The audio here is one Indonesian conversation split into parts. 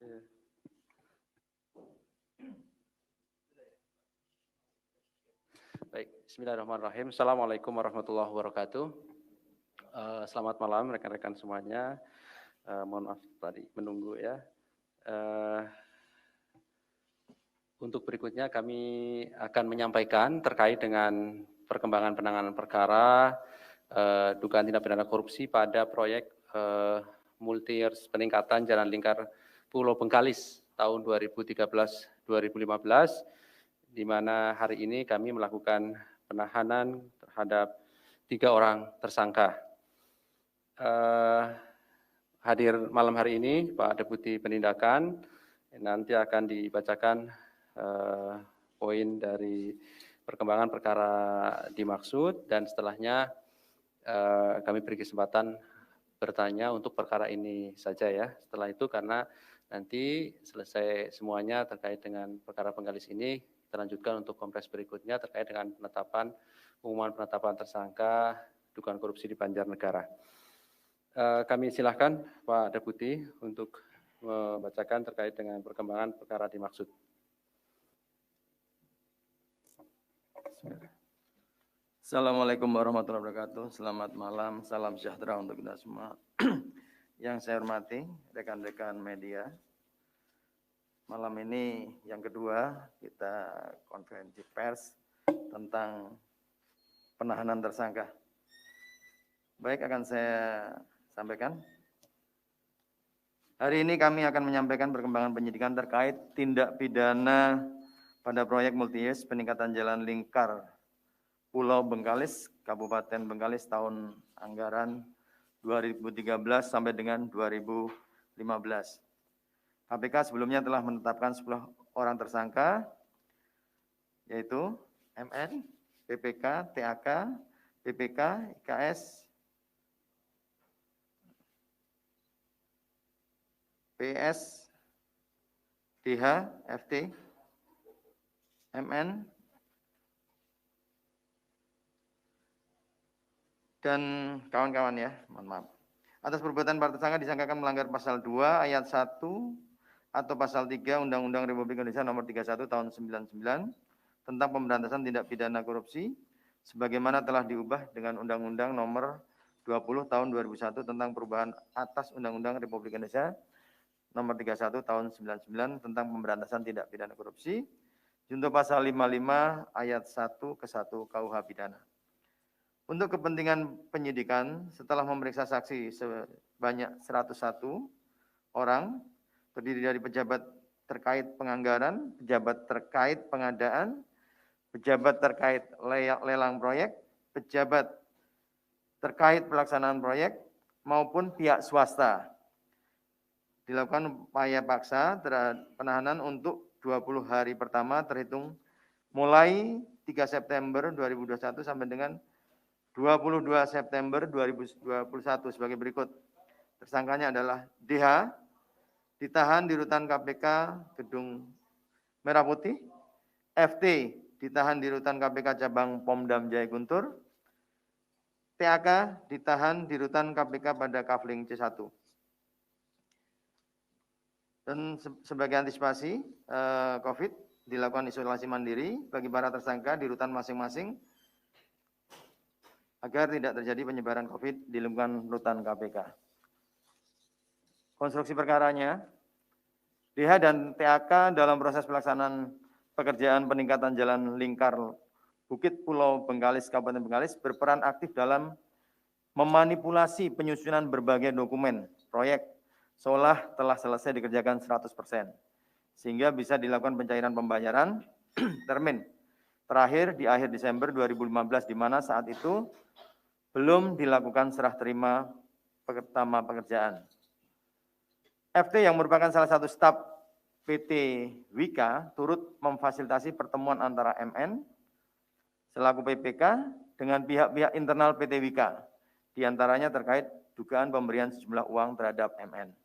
Baik, bismillahirrahmanirrahim. Assalamualaikum warahmatullahi wabarakatuh. Selamat malam rekan-rekan semuanya. Mohon maaf tadi menunggu ya. Untuk berikutnya kami akan menyampaikan terkait dengan perkembangan penanganan perkara dugaan tindak pidana korupsi pada proyek multi-years peningkatan jalan lingkar Pulau Bengkalis tahun 2013-2015, di mana hari ini kami melakukan penahanan terhadap 3 orang tersangka. Hadir malam hari ini Pak Deputi Penindakan, nanti akan dibacakan poin dari perkembangan perkara dimaksud, dan setelahnya kami beri kesempatan bertanya untuk perkara ini saja ya. Setelah itu karena nanti selesai semuanya terkait dengan perkara Bengkalis ini, kita lanjutkan untuk kompres berikutnya terkait dengan pengumuman penetapan tersangka dugaan korupsi di Banjarnegara. Kami silakan Pak Deputi untuk membacakan terkait dengan perkembangan perkara dimaksud. Assalamualaikum warahmatullahi wabarakatuh. Selamat malam, salam sejahtera untuk kita semua. Yang saya hormati rekan-rekan media, malam ini yang kedua kita konferensi pers tentang penahanan tersangka. Baik, akan saya sampaikan. Hari ini kami akan menyampaikan perkembangan penyidikan terkait tindak pidana pada proyek multi-years peningkatan jalan lingkar Pulau Bengkalis, Kabupaten Bengkalis tahun anggaran 2013 sampai dengan 2015. KPK sebelumnya telah menetapkan 10 orang tersangka, yaitu MN, PPK, TAK, PPK, IKS, PS, DH, FT, MN, dan kawan-kawan ya, mohon maaf. Atas perbuatan para tersangka disangkakan melanggar pasal 2 ayat 1 atau pasal 3 Undang-Undang Republik Indonesia nomor 31 tahun 99 tentang pemberantasan tindak pidana korupsi sebagaimana telah diubah dengan Undang-Undang nomor 20 tahun 2001 tentang perubahan atas Undang-Undang Republik Indonesia nomor 31 tahun 99 tentang pemberantasan tindak pidana korupsi junto pasal 55 ayat 1 ke 1 KUH pidana. Untuk kepentingan penyidikan, setelah memeriksa saksi sebanyak 101 orang, terdiri dari pejabat terkait penganggaran, pejabat terkait pengadaan, pejabat terkait lelang proyek, pejabat terkait pelaksanaan proyek, maupun pihak swasta. Dilakukan upaya paksa terhadap penahanan untuk 20 hari pertama terhitung mulai 3 September 2021 sampai dengan 22 September 2021 sebagai berikut. Tersangkanya adalah DH, ditahan di rutan KPK Gedung Merah Putih, FT, ditahan di rutan KPK Cabang Pomdam Jaya Guntur, TAK, ditahan di rutan KPK pada Kafling C1. Dan sebagai antisipasi COVID, dilakukan isolasi mandiri bagi para tersangka di rutan masing-masing agar tidak terjadi penyebaran COVID di lingkungan rutan KPK. Konstruksi perkaranya, DH dan TAK dalam proses pelaksanaan pekerjaan peningkatan jalan lingkar Bukit Pulau Bengkalis, Kabupaten Bengkalis berperan aktif dalam memanipulasi penyusunan berbagai dokumen proyek seolah telah selesai dikerjakan 100%, sehingga bisa dilakukan pencairan pembayaran termin terakhir di akhir Desember 2015, di mana saat itu belum dilakukan serah terima pertama pekerjaan. FT yang merupakan salah satu staf PT Wika turut memfasilitasi pertemuan antara MN selaku PPK dengan pihak-pihak internal PT Wika, diantaranya terkait dugaan pemberian sejumlah uang terhadap MN.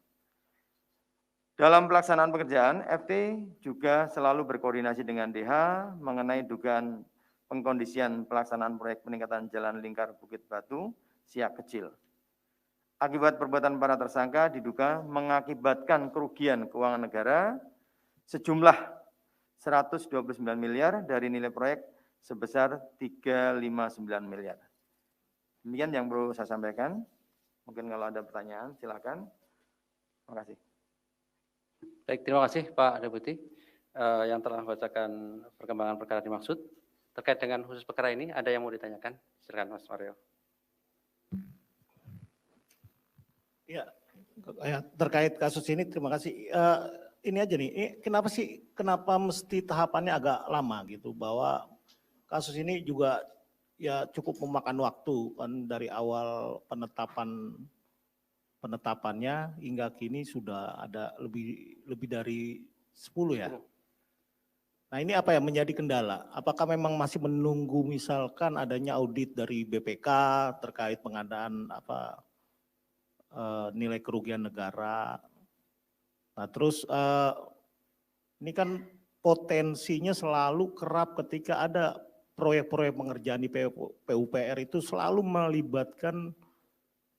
Dalam pelaksanaan pekerjaan, FT juga selalu berkoordinasi dengan DH mengenai dugaan pengkondisian pelaksanaan proyek peningkatan jalan lingkar Bukit Batu Siak Kecil. Akibat perbuatan para tersangka diduga mengakibatkan kerugian keuangan negara sejumlah 129 miliar dari nilai proyek sebesar 359 miliar. Demikian yang perlu saya sampaikan. Mungkin kalau ada pertanyaan silakan. Terima kasih. Baik, terima kasih Pak Deputi yang telah membacakan perkembangan perkara dimaksud. Terkait dengan khusus perkara ini, ada yang mau ditanyakan? Silakan Mas Mario. Ya, terkait kasus ini terima kasih. Ini aja nih, kenapa mesti tahapannya agak lama gitu, bahwa kasus ini juga ya cukup memakan waktu kan dari awal penetapannya hingga kini sudah ada lebih dari 10 ya. Nah ini apa yang menjadi kendala? Apakah memang masih menunggu misalkan adanya audit dari BPK terkait pengadaan nilai kerugian negara? Nah terus ini kan potensinya selalu kerap ketika ada proyek-proyek pengerjaan di PUPR itu selalu melibatkan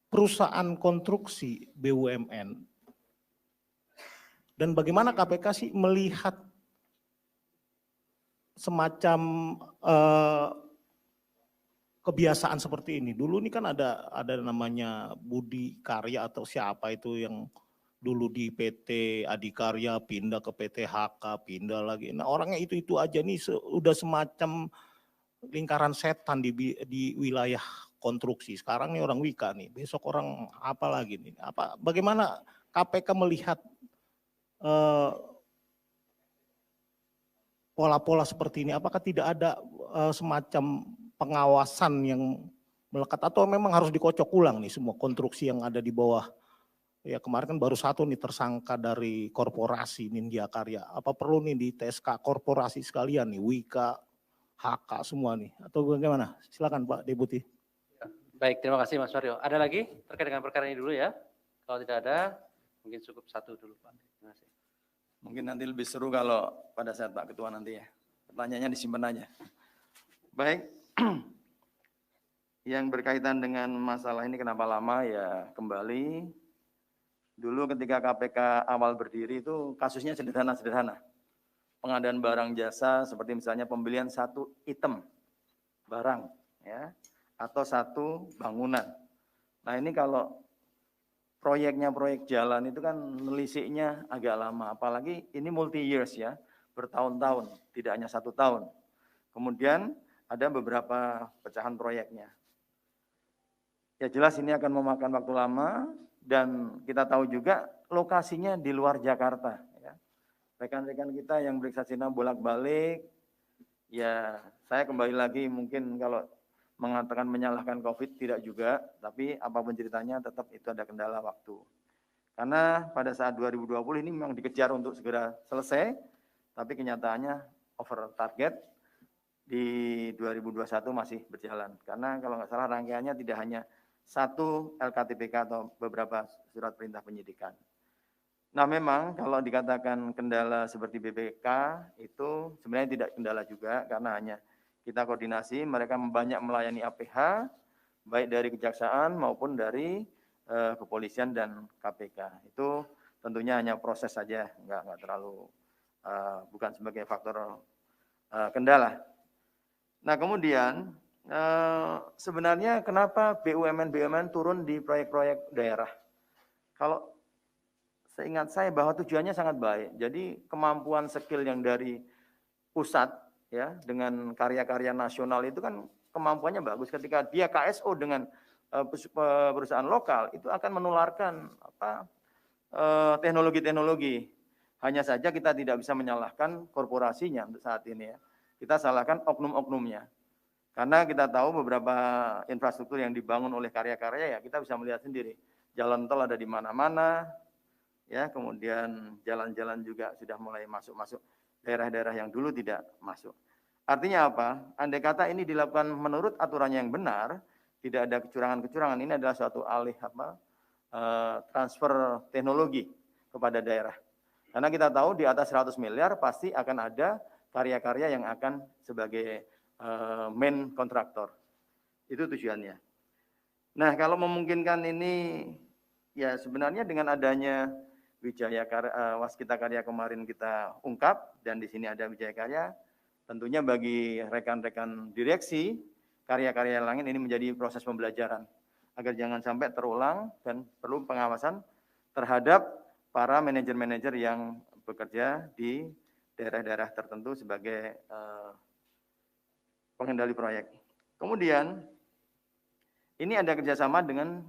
perusahaan konstruksi BUMN. Dan bagaimana KPK sih melihat semacam kebiasaan seperti ini? Dulu ini kan ada namanya Budi Karya atau siapa itu yang dulu di PT Adikarya pindah ke PT HK, pindah lagi. Nah orangnya itu aja nih udah semacam lingkaran setan di wilayah konstruksi. Sekarang nih orang Wika nih, besok orang apa lagi nih? Bagaimana KPK melihat pola-pola seperti ini? Apakah tidak ada semacam pengawasan yang melekat atau memang harus dikocok ulang nih semua konstruksi yang ada di bawah? Ya kemarin kan baru satu nih tersangka dari korporasi Nindya Karya. Apa perlu nih di TSK korporasi sekalian nih, Wika, HK semua nih, atau bagaimana? Silakan Pak Deputi. Baik, terima kasih Mas Mario. Ada lagi terkait dengan perkara ini dulu ya? Kalau tidak ada, mungkin cukup satu dulu Pak. Terima kasih. Mungkin nanti lebih seru kalau pada saat Pak Ketua nanti ya. Pertanyaannya disimpan aja. Baik, yang berkaitan dengan masalah ini kenapa lama ya kembali. Dulu ketika KPK awal berdiri itu kasusnya sederhana-sederhana. Pengadaan barang jasa seperti misalnya pembelian satu item barang ya atau satu bangunan. Nah ini kalau proyek jalan itu kan nelisiknya agak lama, apalagi ini multi years ya, bertahun-tahun, tidak hanya 1 tahun. Kemudian ada beberapa pecahan proyeknya. Ya jelas ini akan memakan waktu lama dan kita tahu juga lokasinya di luar Jakarta. Ya. Rekan-rekan kita yang bersaksina bolak-balik, ya saya kembali lagi mungkin kalau mengatakan menyalahkan COVID tidak juga, tapi apapun ceritanya tetap itu ada kendala waktu. Karena pada saat 2020 ini memang dikejar untuk segera selesai, tapi kenyataannya over target di 2021 masih berjalan. Karena kalau nggak salah rangkaiannya tidak hanya satu LKTPK atau beberapa surat perintah penyidikan. Nah memang kalau dikatakan kendala seperti BPK itu sebenarnya tidak kendala juga karena hanya kita koordinasi, mereka banyak melayani APH, baik dari kejaksaan maupun dari kepolisian dan KPK. Itu tentunya hanya proses saja, nggak terlalu, bukan sebagai faktor kendala. Nah kemudian sebenarnya kenapa BUMN turun di proyek-proyek daerah? Kalau seingat saya bahwa tujuannya sangat baik. Jadi kemampuan skill yang dari pusat ya dengan karya-karya nasional itu kan kemampuannya bagus. Ketika dia KSO dengan perusahaan lokal itu akan menularkan teknologi-teknologi. Hanya saja kita tidak bisa menyalahkan korporasinya untuk saat ini ya. Kita salahkan oknum-oknumnya. Karena kita tahu beberapa infrastruktur yang dibangun oleh karya-karya ya kita bisa melihat sendiri. Jalan tol ada di mana-mana, ya kemudian jalan-jalan juga sudah mulai masuk-masuk daerah-daerah yang dulu tidak masuk. Artinya apa? Andai kata ini dilakukan menurut aturannya yang benar, tidak ada kecurangan-kecurangan, ini adalah suatu alih transfer teknologi kepada daerah. Karena kita tahu di atas 100 miliar pasti akan ada karya-karya yang akan sebagai main kontraktor. Itu tujuannya. Nah, kalau memungkinkan ini Ya sebenarnya dengan adanya Waskita Karya kemarin kita ungkap dan di sini ada Wijaya Karya, tentunya bagi rekan-rekan direksi karya-karya lain ini menjadi proses pembelajaran agar jangan sampai terulang dan perlu pengawasan terhadap para manajer-manajer yang bekerja di daerah-daerah tertentu sebagai pengendali proyek. Kemudian ini ada kerjasama dengan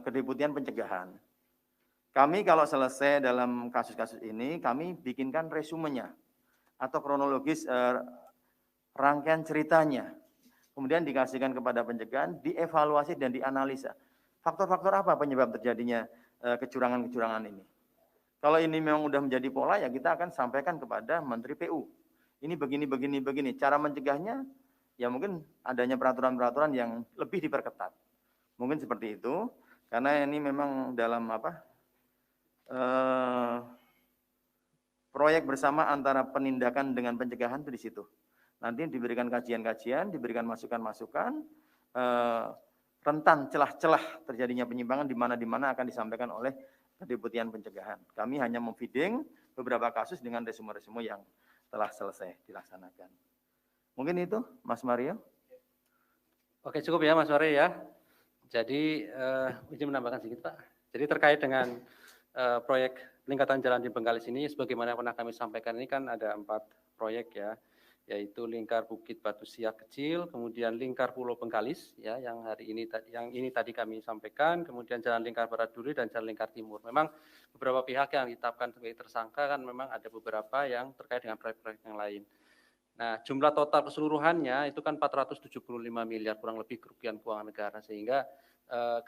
Kedeputian Pencegahan. Kami kalau selesai dalam kasus-kasus ini, kami bikinkan resumenya atau kronologis rangkaian ceritanya. Kemudian dikasihkan kepada pencegahan, dievaluasi dan dianalisa. Faktor-faktor apa penyebab terjadinya kecurangan-kecurangan ini? Kalau ini memang sudah menjadi pola, ya kita akan sampaikan kepada Menteri PU. Ini begini. Cara mencegahnya, ya mungkin adanya peraturan-peraturan yang lebih diperketat. Mungkin seperti itu, karena ini memang dalam proyek bersama antara penindakan dengan pencegahan itu di situ. Nanti diberikan kajian-kajian, diberikan masukan-masukan, rentan celah-celah terjadinya penyimpangan di mana akan disampaikan oleh Kedeputian Pencegahan. Kami hanya memfeeding beberapa kasus dengan resume-resume yang telah selesai dilaksanakan. Mungkin itu, Mas Mario. Oke, cukup ya Mas Mario ya. Jadi izin menambahkan sedikit Pak. Jadi terkait dengan proyek peningkatan jalan di Bengkalis ini, sebagaimana pernah kami sampaikan, ini kan ada 4 proyek ya, yaitu lingkar Bukit Batu Siak kecil, kemudian lingkar Pulau Bengkalis ya, yang ini tadi kami sampaikan, kemudian jalan lingkar Barat Duri dan jalan lingkar Timur. Memang beberapa pihak yang ditetapkan sebagai tersangka kan memang ada beberapa yang terkait dengan proyek-proyek yang lain. Nah, jumlah total keseluruhannya itu kan 475 miliar kurang lebih kerugian keuangan negara, sehingga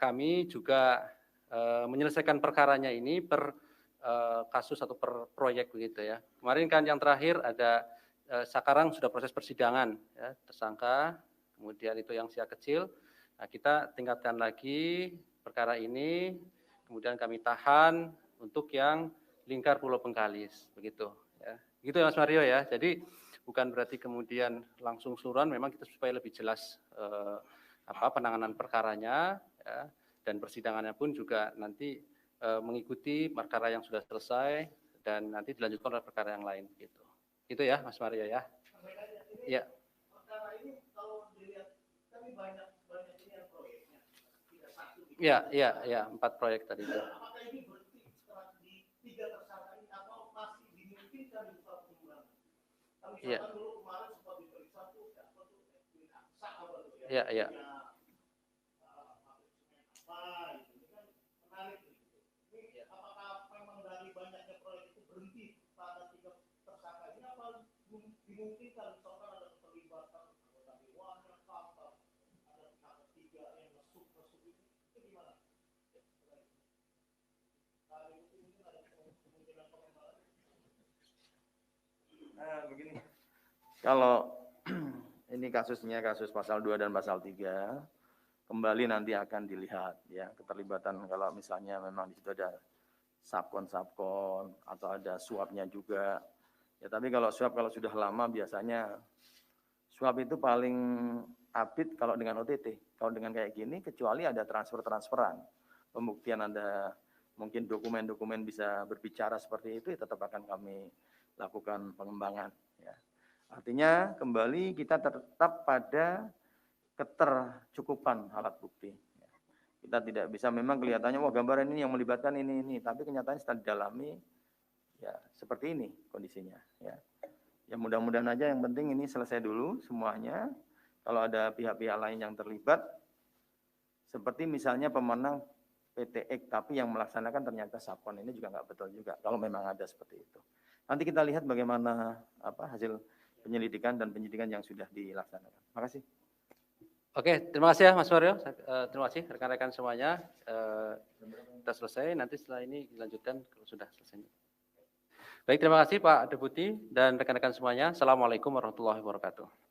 kami juga menyelesaikan perkaranya ini per kasus atau per proyek begitu ya. Kemarin kan yang terakhir ada sekarang sudah proses persidangan ya, tersangka, kemudian itu yang Siak kecil. Nah, kita tingkatkan lagi perkara ini, kemudian kami tahan untuk yang lingkar Pulau Bengkalis begitu ya. Begitu ya Mas Mario ya. Jadi bukan berarti kemudian langsung keseluruhan, memang kita supaya lebih jelas penanganan perkaranya ya, dan persidangannya pun juga nanti mengikuti perkara yang sudah selesai dan nanti dilanjutkan oleh perkara yang lain gitu. Itu ya Mas Mario ya. Iya. Perkara ini kalau dilihat kami banyak ini yang proyeknya. Tidak satu. Iya, 4 proyek tadi itu. Apakah ini berhenti setelah di 3 tersangka ini atau masih dimungkinkan dibuka pengulangan? Kami misalkan dulu kemarin sempat diperiksa tuh Iya. Dimungkinkan misalkan ada keterlibatan anggota dewan yang kantor, ada pihak ketiga yang masuk itu gimana? Begini. Kalau ini kasusnya kasus pasal 2 dan pasal 3, kembali nanti akan dilihat ya keterlibatan kalau misalnya memang di situ ada subkon atau ada suapnya juga. Ya, tapi kalau suap kalau sudah lama biasanya suap itu paling update kalau dengan OTT. Kalau dengan kayak gini kecuali ada transferan, pembuktian ada mungkin dokumen-dokumen bisa berbicara seperti itu, ya tetap akan kami lakukan pengembangan. Ya. Artinya kembali kita tetap pada ketercukupan alat bukti. Ya. Kita tidak bisa memang kelihatannya wah gambaran ini yang melibatkan ini, tapi kenyataannya setelah didalami ya seperti ini kondisinya ya. Ya mudah-mudahan aja yang penting ini selesai dulu semuanya. Kalau ada pihak-pihak lain yang terlibat seperti misalnya pemenang PTX tapi yang melaksanakan ternyata subkon, ini juga nggak betul juga kalau memang ada seperti itu. Nanti kita lihat bagaimana hasil penyelidikan dan penyidikan yang sudah dilaksanakan. Terima kasih. Oke, terima kasih ya Mas Mario. Terima kasih rekan-rekan semuanya. Kita selesai, nanti setelah ini dilanjutkan kalau sudah selesai. Baik, terima kasih Pak Deputi dan rekan-rekan semuanya. Assalamualaikum warahmatullahi wabarakatuh.